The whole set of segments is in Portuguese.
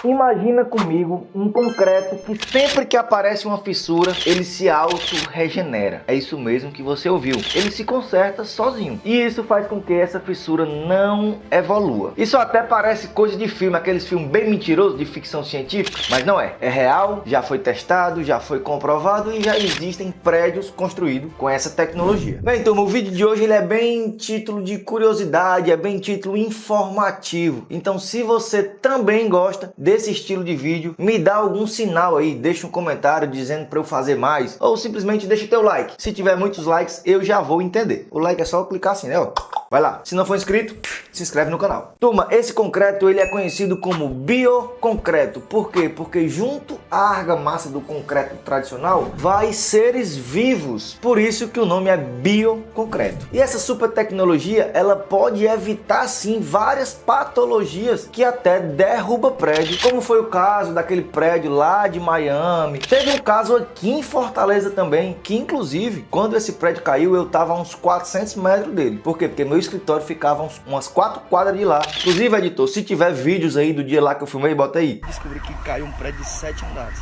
Imagina comigo um concreto que sempre que aparece uma fissura, ele se auto-regenera. É isso mesmo que você ouviu. Ele se conserta sozinho. E isso faz com que essa fissura não evolua. Isso até parece coisa de filme, aqueles filmes bem mentirosos de ficção científica, mas não é. É real, já foi testado, já foi comprovado e já existem prédios construídos com essa tecnologia. Bem, turma, o vídeo de hoje ele é bem título de curiosidade, é bem título informativo. Então, se você também gosta desse estilo de vídeo, me dá algum sinal aí, deixa um comentário dizendo para eu fazer mais, ou simplesmente deixa teu like. Se tiver muitos likes, eu já vou entender. O like é só clicar assim, né? Ó. Vai lá. Se não for inscrito, se inscreve no canal. Turma, esse concreto ele é conhecido como bioconcreto. Por quê? Porque junto à argamassa do concreto tradicional vai seres vivos. Por isso que o nome é bioconcreto. E essa super tecnologia, ela pode evitar sim várias patologias que até derruba prédio, como foi o caso daquele prédio lá de Miami. Teve um caso aqui em Fortaleza também, que inclusive, quando esse prédio caiu, eu estava a uns 400 metros dele. Por quê? Porque meu escritório ficava umas 4 quadras de lá. Inclusive, editor, se tiver vídeos aí do dia lá que eu filmei, bota aí. Descobri que caiu um prédio de 7 andares.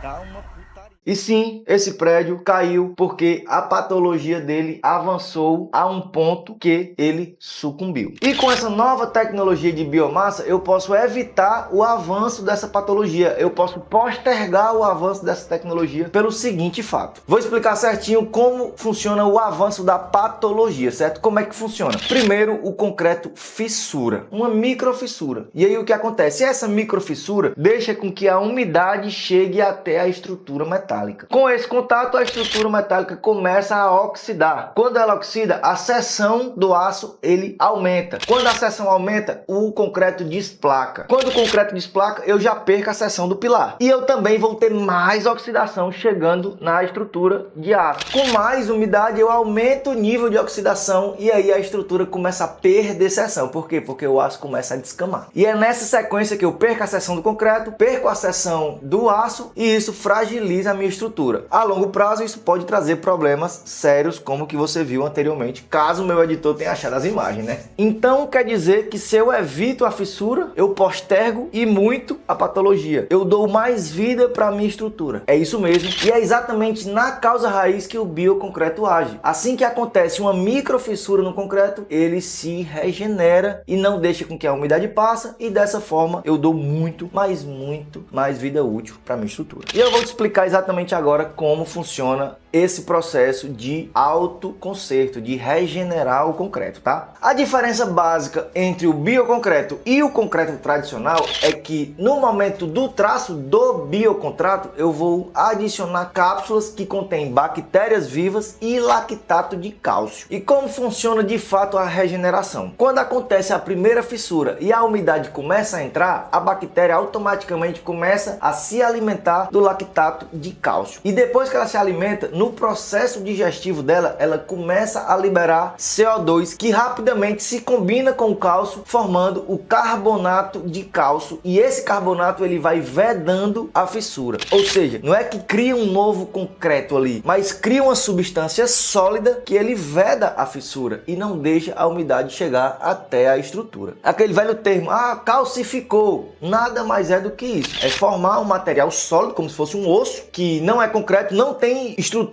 Tá uma putaria. E sim, esse prédio caiu porque a patologia dele avançou a um ponto que ele sucumbiu. E com essa nova tecnologia de biomassa, eu posso evitar o avanço dessa patologia. Eu posso postergar o avanço dessa tecnologia pelo seguinte fato. Vou explicar certinho como funciona o avanço da patologia, certo? Como é que funciona? Primeiro, o concreto fissura, uma microfissura. E aí o que acontece? Essa microfissura deixa com que a umidade chegue até a estrutura metálica. Com esse contato, a estrutura metálica começa a oxidar. Quando ela oxida, a seção do aço ele aumenta. Quando a seção aumenta, o concreto desplaca. Quando o concreto desplaca, eu já perco a seção do pilar. E eu também vou ter mais oxidação chegando na estrutura de aço. Com mais umidade, eu aumento o nível de oxidação e aí a estrutura começa a perder seção. Por quê? Porque o aço começa a descamar. E é nessa sequência que eu perco a seção do concreto, perco a seção do aço e isso fragiliza a minha estrutura. A longo prazo isso pode trazer problemas sérios como que você viu anteriormente, caso o meu editor tenha achado as imagens, né? Então quer dizer que se eu evito a fissura, eu postergo e muito a patologia. Eu dou mais vida para a minha estrutura. É isso mesmo. E é exatamente na causa raiz que o bioconcreto age. Assim que acontece uma microfissura no concreto, ele se regenera e não deixa com que a umidade passe e dessa forma eu dou muito mais vida útil para a minha estrutura. E eu vou te explicar exatamente agora como funciona esse processo de autoconserto, de regenerar o concreto, tá? A diferença básica entre o bioconcreto e o concreto tradicional é que no momento do traço do bioconcreto eu vou adicionar cápsulas que contêm bactérias vivas e lactato de cálcio. E como funciona de fato a regeneração? Quando acontece a primeira fissura e a umidade começa a entrar, a bactéria automaticamente começa a se alimentar do lactato de cálcio. E depois que ela se alimenta, no processo digestivo dela, ela começa a liberar CO2 que rapidamente se combina com o cálcio, formando o carbonato de cálcio. E esse carbonato ele vai vedando a fissura. Ou seja, não é que cria um novo concreto ali, mas cria uma substância sólida que ele veda a fissura e não deixa a umidade chegar até a estrutura. Aquele velho termo, calcificou, nada mais é do que isso. É formar um material sólido, como se fosse um osso, que não é concreto, não tem estruturas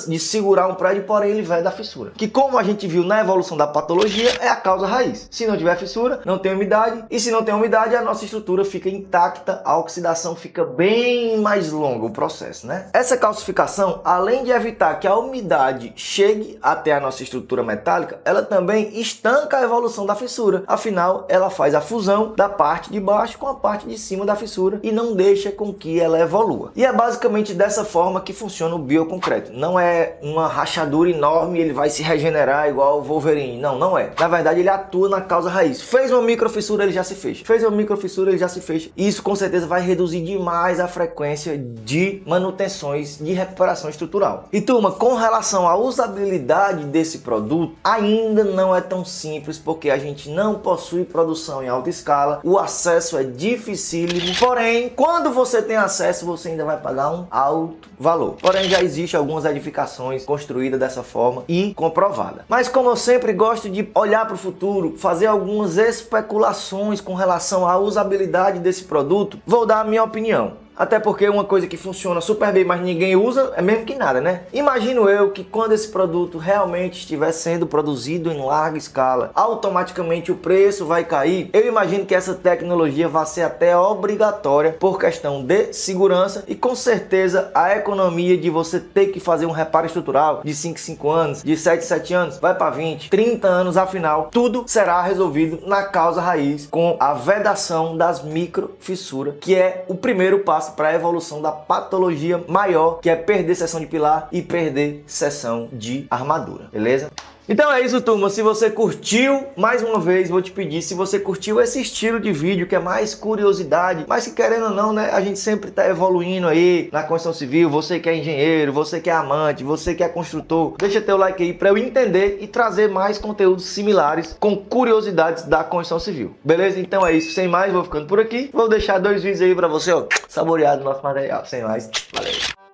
de segurar um prédio, porém ele veda a fissura. Que como a gente viu na evolução da patologia, é a causa raiz. Se não tiver fissura, não tem umidade, e se não tem umidade, a nossa estrutura fica intacta, a oxidação fica bem mais longa, o processo, né? Essa calcificação, além de evitar que a umidade chegue até a nossa estrutura metálica, ela também estanca a evolução da fissura. Afinal, ela faz a fusão da parte de baixo com a parte de cima da fissura e não deixa com que ela evolua. E é basicamente dessa forma que funciona o bioconcreto. Não é uma rachadura enorme e ele vai se regenerar igual o Wolverine. Não, não é. Na verdade, ele atua na causa raiz. Fez uma microfissura, ele já se fecha. Fez uma microfissura, ele já se fecha. E isso com certeza vai reduzir demais a frequência de manutenções de recuperação estrutural. E turma, com relação à usabilidade desse produto, ainda não é tão simples porque a gente não possui produção em alta escala. O acesso é dificílimo. Porém, quando você tem acesso, você ainda vai pagar um alto alto valor. Porém, já existe algumas edificações construídas dessa forma e comprovadas. Mas como eu sempre gosto de olhar para o futuro, fazer algumas especulações com relação à usabilidade desse produto, vou dar a minha opinião. Até porque uma coisa que funciona super bem, mas ninguém usa, é mesmo que nada, né? Imagino eu que quando esse produto realmente estiver sendo produzido em larga escala, automaticamente o preço vai cair. Eu imagino que essa tecnologia vai ser até obrigatória por questão de segurança e com certeza a economia de você ter que fazer um reparo estrutural de 5 em 5 anos, de 7 em 7 anos, vai para 20, 30 anos, afinal, tudo será resolvido na causa raiz com a vedação das microfissuras, que é o primeiro passo para a evolução da patologia maior, que é perder seção de pilar e perder seção de armadura, beleza? Então é isso, turma. Se você curtiu, mais uma vez vou te pedir, se você curtiu esse estilo de vídeo que é mais curiosidade, mas que querendo ou não, né, a gente sempre está evoluindo aí na construção civil. Você que é engenheiro, você que é amante, você que é construtor, deixa teu like aí para eu entender e trazer mais conteúdos similares com curiosidades da construção civil. Beleza? Então é isso. Sem mais, vou ficando por aqui. Vou deixar 2 vídeos aí para você, ó, saborear do nosso material. Sem mais, valeu!